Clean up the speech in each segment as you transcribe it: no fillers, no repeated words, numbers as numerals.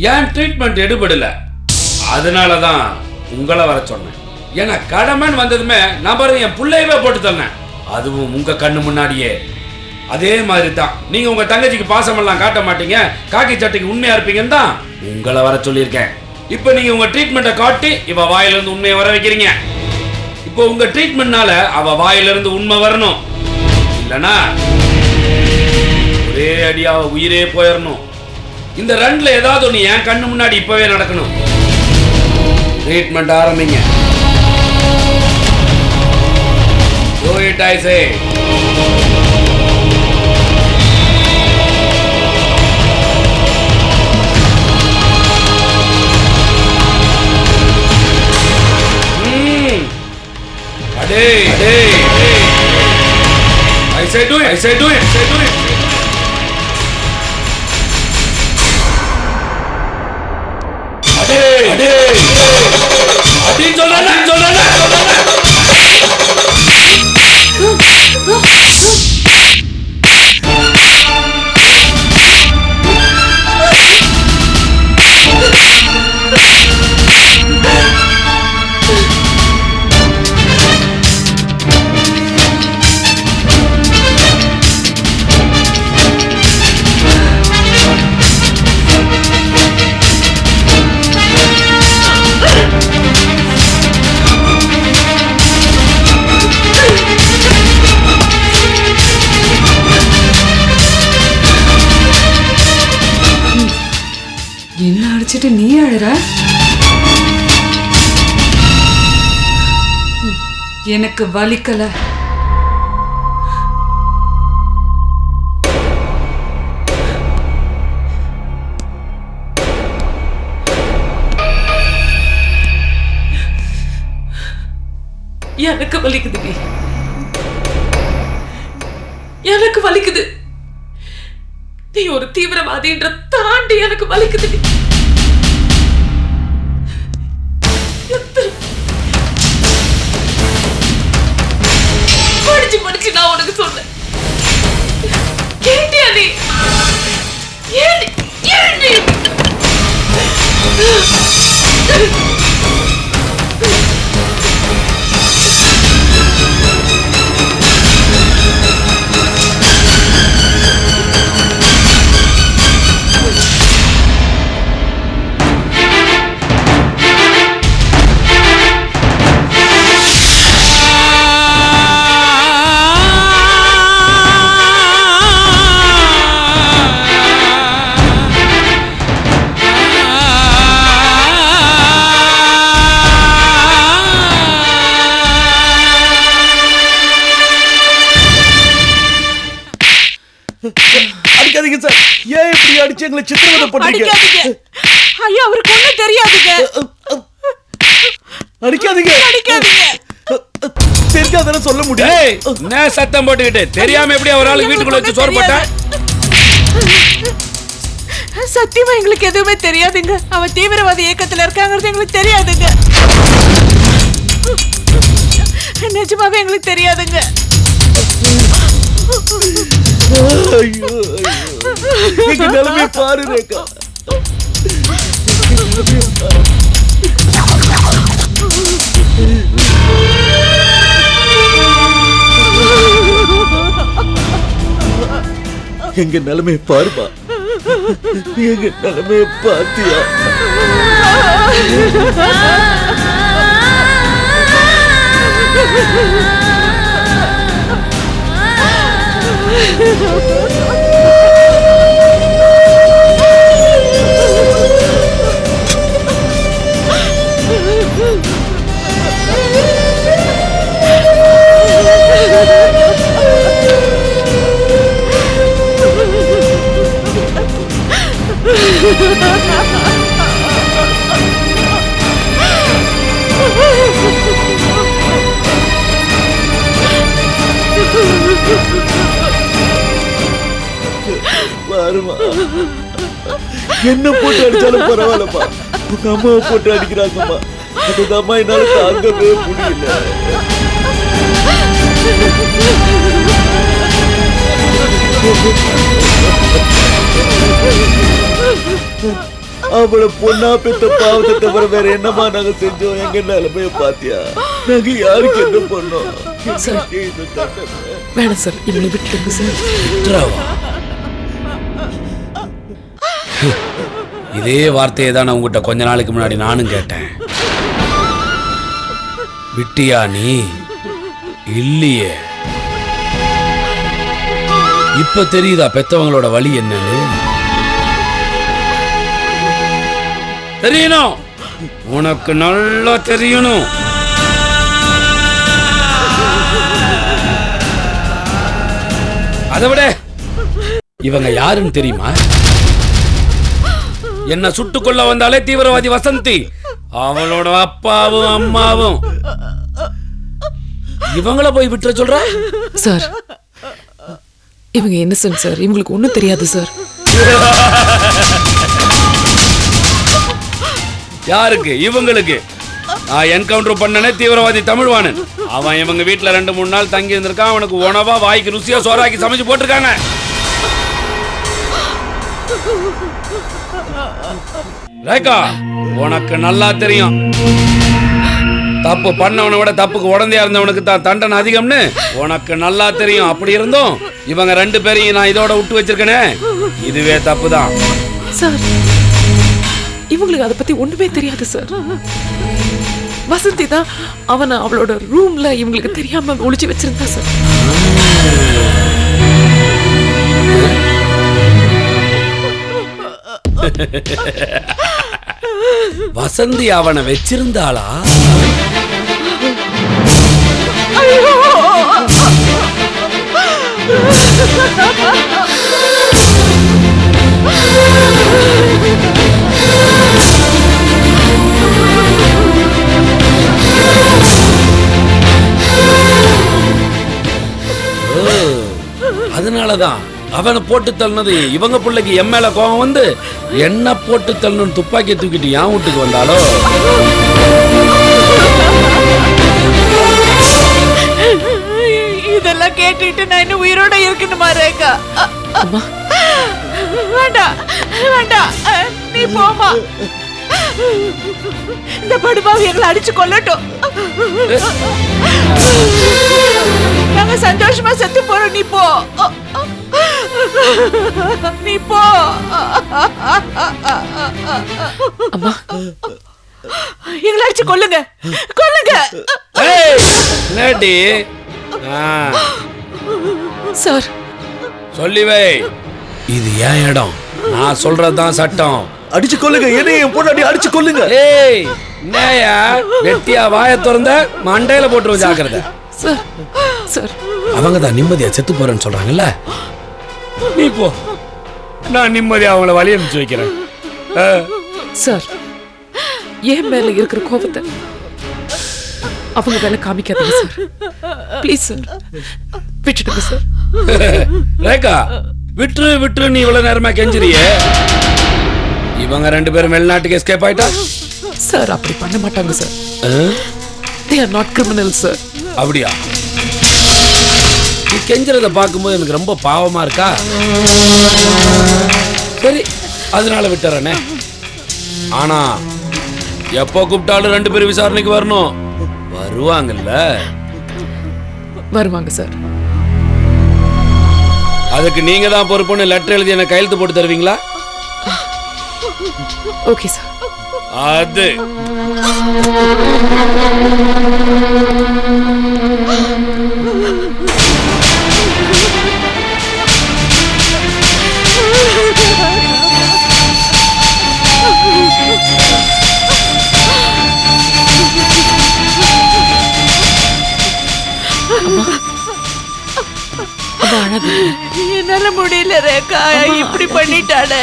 ஏன் ட்ரீட்மெண்ட் எடுபடல, அதனாலதான் உங்களை வர சொன்னேன். ஏன்னா கடமைன்னு வந்ததுமே நம்பர் என் பிள்ளையவே போட்டு தந்தேன், அதுவும் உங்க கண்ணு முன்னாடியே. அதே மாதிரி தான் நீங்க உங்க தங்கச்சிக்கு பாசமெல்லாம் காட்ட மாட்டீங்க, காக்கி சட்டைக்கு உண்மையா இருப்பீங்கன்னு தான் உங்களை வர சொல்லியிருக்கேன். இப்போ நீங்க உங்க ட்ரீட்மெண்ட்டை காட்டி இவ வாயிலிருந்து உண்மையை வர வைக்கிறீங்க. இப்போ உங்க ட்ரீட்மெண்ட்னால அவ வாயிலிருந்து உண்மை வரணும், இல்லனா ஒரே அடியா உயிரே போயிடணும். இந்த ரெண்டுல ஏதாவது ஒன்று என் கண்ணு முன்னாடி இப்பவே நடக்கணும். ட்ரீட்மெண்ட் ஆரம்பிங்க. Do it, I say. I say do it. I say do it. I say do it. Adin சொல்றேன். என்ன அடிச்சிட்டு நீ அழற? எனக்கு வலிக்கல. எனக்கு வலிக்குது. எனக்கு வலிக்குது. நீ ஒரு தீவிரவாதின்ற தாண்டி எனக்கு வலிக்குது. படிச்சு நான் உனக்கு சொன்னேன், கேட்டியா நீ? அடிக்காதீங்க சார். ஏன் இப்படி அடிச்சு எங்களை சித்திரவதை பண்றீங்க? ஐயா, அவருக்கு ஒண்ணும் தெரியாதுங்க. அடிக்காதீங்க. தெரியாதானே சொல்ல முடியும். என்ன சத்தம் போட்டுக்கிட்டு தெரியாம எப்படி ஒரு ஆளு வீட்டுக்குள்ள வச்சு சோறு போட்டா? சத்தியமா எங்களுக்கு எதுவுமே தெரியாதுங்க. அவன் தீவிரவாதி இயக்கத்துல இருக்காங்கிறது எங்களுக்கு தெரியாதுங்க. நிஜமாவே எங்களுக்கு தெரியாதுங்க. ஐயோ, எங்க நிலைமை பாரு ரேகா. எங்க நிலைமை பாருமா. எங்க நிலைமைய பாத்தியா? பாருமா, என்ன போட்டு அடிச்சாலும் பரவாயில்லப்பா. உங்க அம்மாவை போட்டு அடிக்கிறாங்கம்மா. அதுதாம்மா என்னால தாங்கவே முடியல. அவளை பொண்ணா பெத்த பாவத்தை தவிர வேற என்னமா நாங்க செஞ்சோம்? எங்க நிலைமைய பாத்தியா? நாங்க யாருக்கு என்ன பண்ணோம்? எங்களுக்கே இந்த தண்டனை. வேணாம் சார், இவனை விட்டுடுங்க சார். விட்டுறவா? இதே வார்த்தையை தான் உங்ககிட்ட கொஞ்ச நாளைக்கு முன்னாடி நானும் கேட்டேன். விட்டியா நீ? இல்லையே. இப்ப தெரியுதா பெத்தவங்களோட வலி என்னன்னு? தெரியணும், உனக்கு நல்லா தெரியணும். அதை விட இவங்க யாருன்னு தெரியுமா? என்ன சுட்டுக்கொள்ள வந்தாலே தீவிரவாதி வசந்தி, அவளோட அப்பாவும் அம்மாவும். இவங்கள போய் விட்டுற சொல்ற? சார், இவங்க இன்னசென்ட் சார், இவங்களுக்கு ஒண்ணும் தெரியாது சார். யாருக்கு? இவங்களுக்கு. நான் என்கவுண்டர் பண்ணனே தீவிரவாதி தமிழ்வாணன். அவன் இவங்க வீட்டுல 2-3 நாள் தங்கி இருந்திருக்கான். அவனுக்கு உணவா வாய்க்கு ருசியா சோறாக்கி சமைச்சு போட்டிருக்காங்க. ரேகா, உனக்கு நல்லா தெரியும் தப்பு பண்ணவனை விட தப்புக்கு உடந்தையா இருந்தவனுக்கு தான் தண்டனை அதிகம்னு உனக்கு நல்லா தெரியும். அப்படி இருந்தும் இவங்க 2 பேரையும் நான் இதோட விட்டு வச்சிருக்கேனே, இதுவே தப்பு தான் சார். இவங்களுக்கு அதை பத்தி ஒண்ணுமே தெரியாது சார். வசந்தி தான் அவனை அவளோட ரூம்ல இவங்களுக்கு தெரியாம ஒளிச்சு வச்சிருந்தா சார். வசந்தி அவனை வச்சிருந்தாளா? அதனாலதான் அவனை போட்டு தள்ளினது. இவங்க பிள்ளைக்கு என் மேல கோபம் வந்து என்ன போட்டு தள்ளணும் துப்பாக்கி தூக்கிட்டு என் வீட்டுக்கு வந்தாலோ. இதெல்லாம் கேட்டுட்டு நான் இன்னும் உயிரோட இருக்கணுமா ரேகா? வேண்டாம் வேண்டாம், நீ போமா. இந்த படுபாவி எங்களை அடிச்சு கொல்லட்டும். நாங்க சந்தோஷமா செத்து போறோம். நீ போ, நீ போ. அம்மா, எங்களை அடிச்சு கொல்லுங்க, கொல்லுங்க. சார் சொல்லி வை, இது ஏன் இடம், நான் சொல்றதுதான் சட்டம். அடிச்சு கொல்லுங்க, என்னைய என் பொண்ணாடி அடிச்சு கொல்லுங்க. ஏய், என்னையா வெட்டியா வாயை திறந்த மண்டையில போட்டு ஜாக்கிரதை. சார், சார், அவங்க தான் நிம்மதியா செத்து போறேன்னு சொல்றாங்கல்ல, நீ போ, நான் நிம்மதியா அவங்கள வழி அனுப்பிச்சு வைக்கிறேன். சார், என் மேல இருக்கிற கோபத்தை அவங்க மேல காமிக்காதீங்க சார். ப்ளீஸ் சார், விட்டுடுங்க சார். ரேகா, விட்டுரு விட்டுரு, நீ இவ்வளவு நேரமா கெஞ்சிரியே. இவங்க 2 பேரும் வெளிநாட்டுக்கு எஸ்கேப் ஆயிட்டா? சார், அப்படி பண்ண மாட்டாங்க sir. They are not criminals sir. அப்படியா? நீ கெஞ்சிறத பார்க்கும்போது எனக்கு ரொம்ப பாவமா இருக்கா. சரி, அதனால விட்டுறேனே. ஆனா எப்போ கூப்பிட்டாலும் 2 பேரும் விசாரணைக்கு வரணும். வருவாங்கல்ல? வருவாங்க சார். அதுக்கு நீங்க தான் பொறுப்புன்னு லெட்டர் எழுதி எனக்கு கையெழுத்து போட்டு தருவீங்களா? Okay sir. அது என்னால முடியல ரேகா, இப்படி பண்ணிட்டானே.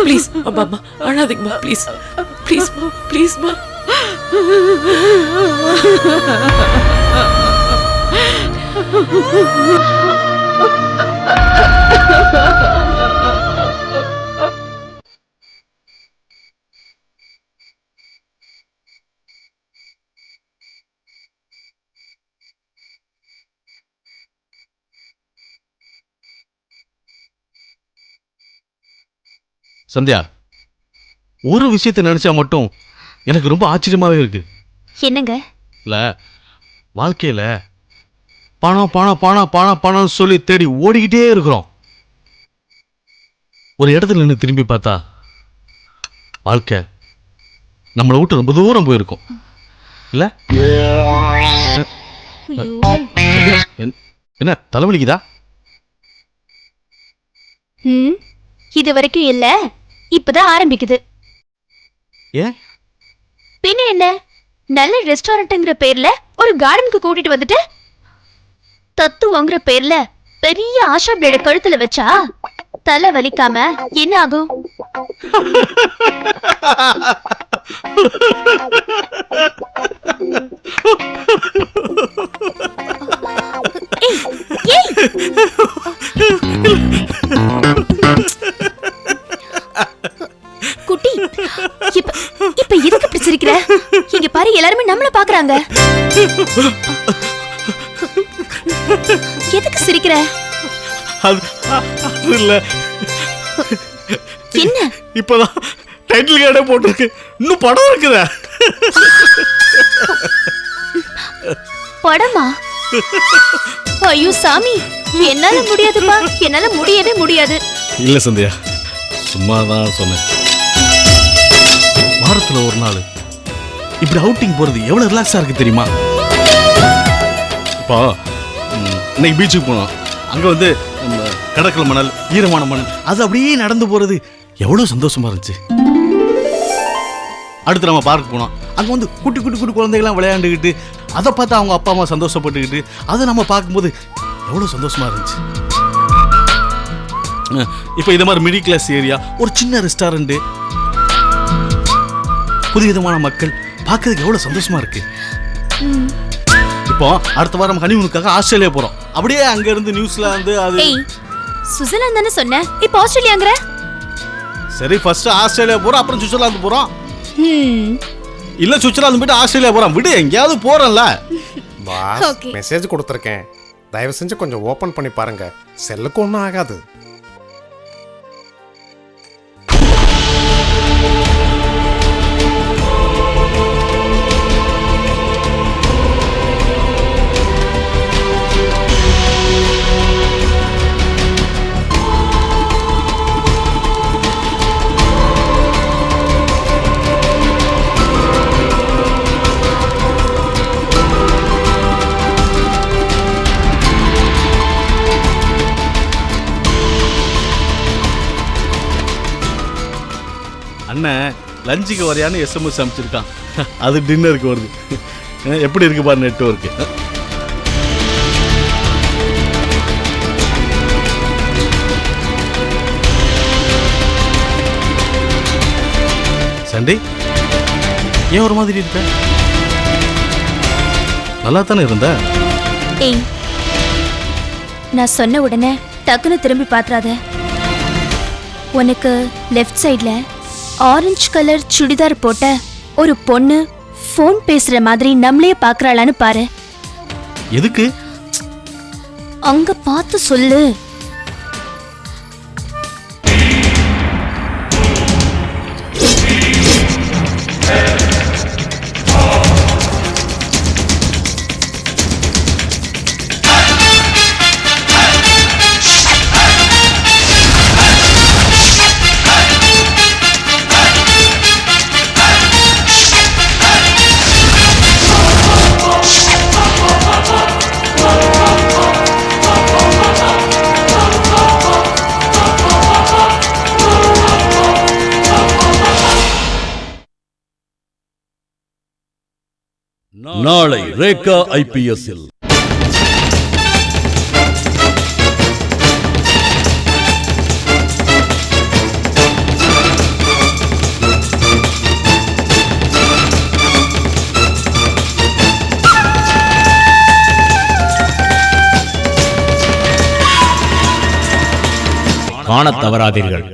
ப்ளீஸ் அம்மா, அம்மா அழாதீங்கம்மா, ப்ளீஸ் ப்ளீஸ் ப்ளீஸ்மா. சந்தியா, ஒரு விஷயத்தை நினைச்சா மட்டும் எனக்கு ரொம்ப ஆச்சரியமாவே இருக்கு. என்னங்க? இல்ல, வாழ்க்கையில பணம் பணம் பணம் பணம் பணம் சொல்லி தேடி ஓடிக்கிட்டே இருக்கிறோம். ஒரு இடத்துல நின்று திரும்பி பார்த்தா வாழ்க்கை நம்மளை விட்டு ரொம்ப தூரம் போயிருக்கும். இல்ல என்ன தலைவலிக்குதா? இது வரைக்கும் இல்ல, இப்பதான் ஆரம்பிக்குது. ஏன்? பின்ன என்ன, நல்ல ரெஸ்டாரண்ட்ங்கிற பேர்ல ஒரு கார்டனுக்கு கூட்டிட்டு வந்துட்டு தத்துவங்கிற பேர்ல பெரிய ஆஷா பிளேட கழுத்துல வச்சா தலை வலிக்காம என்ன ஆகும்? குட்டி, இப்ப எதுக்கு இப்படி சிரிக்கிற? இங்க பாரு, எல்லாருமே நம்மள பாக்குறாங்க. எதுக்கு சிரிக்கிற? இல்ல, என்ன இப்பதான் டைட்டில் கார்டே போட்டிருக்கு, இன்னும் படம் இருக்குதா? படமா? ஐயோ சாமி, என்னால முடியாதுப்பா, என்னால முடியவே முடியாது. இல்ல சந்தியா, சும்மாதான் சொன்னேன். வாரத்துல ஒரு நாள் இப்படி அவுட்டிங் போறது எவ்வளவு ரிலாக்ஸா இருக்கு தெரியுமா? இப்போ இன்னைக்கு பீச்சுக்கு போனோம். அங்க வந்து கடற்கரை மணல், ஈரமான மணல், அது அப்படியே நடந்து போறது எவ்வளவு சந்தோஷமா இருந்துச்சு. அடுத்து நம்ம பார்க்க போனோம். அங்க வந்து குட்டி குட்டி குட்டி குழந்தைகள்லாம் விளையாண்டுக்கிட்டு அதை பார்த்து அவங்க அப்பா அம்மா சந்தோஷப்பட்டுக்கிட்டு அதை நம்ம பார்க்கும்போது எவ்வளவு சந்தோஷமா இருந்துச்சு. இப்போ இது மாதிரி மிடில் கிளாஸ் ஏரியா, ஒரு சின்ன ரெஸ்டாரண்ட், புதுவிதமான மக்கள், பார்க்கறதுக்கு எவ்வளவு சந்தோஷமா இருக்கு. இப்போ அடுத்த வாரம் ஹனிமூனுக்காக ஆஸ்திரேலியா போறோம். அப்படியே அங்க இருந்து நியூசிலாந்து, அது சுவிட்சர்லாந்து தானே சொன்ன, இப்போ ஆஸ்திரேலியாங்கற? சரி, ஃபர்ஸ்ட் ஆஸ்திரேலியா போறோம், அப்புறம் சுவிட்சர்லாந்து போறோம். இல்ல, சுவிட்சர்லாந்து போயிட்டு ஆஸ்திரேலியா போறோம். விடு, எங்கேயாவது போறோம்ல. பாஸ், மெசேஜ் கொடுத்துருக்கேன், தயவு செஞ்சு கொஞ்சம் ஓபன் பண்ணி பாருங்க. செல்லுக்கு ஒன்றும் ஆகாது. அண்ணன் லஞ்சுக்கு வரையான்னு எஸ்எம்எஸ் அனுப்பிச்சிருக்கான். அது டின்னருக்கு வருது. எப்படி இருக்கு பாரு நெட்வொர்க்கு. சண்டே, ஏன் ஒரு மாதிரி இருக்க? நல்லா தானே இருந்த? நான் சொன்ன உடனே டக்குன்னு திரும்பி பாத்துறாத. உனக்கு லெஃப்ட் சைட்ல ஆரஞ்சு கலர் சுடிதார் போட்ட ஒரு பொண்ணு போன் பேசுற மாதிரி நம்மளே பாக்குறாளான்னு பாரு. எதுக்கு? அங்க பார்த்து சொல்லு. நாளை ரேகா ஐபிஎஸ்ஸில் காணத் தவறாதீர்கள்.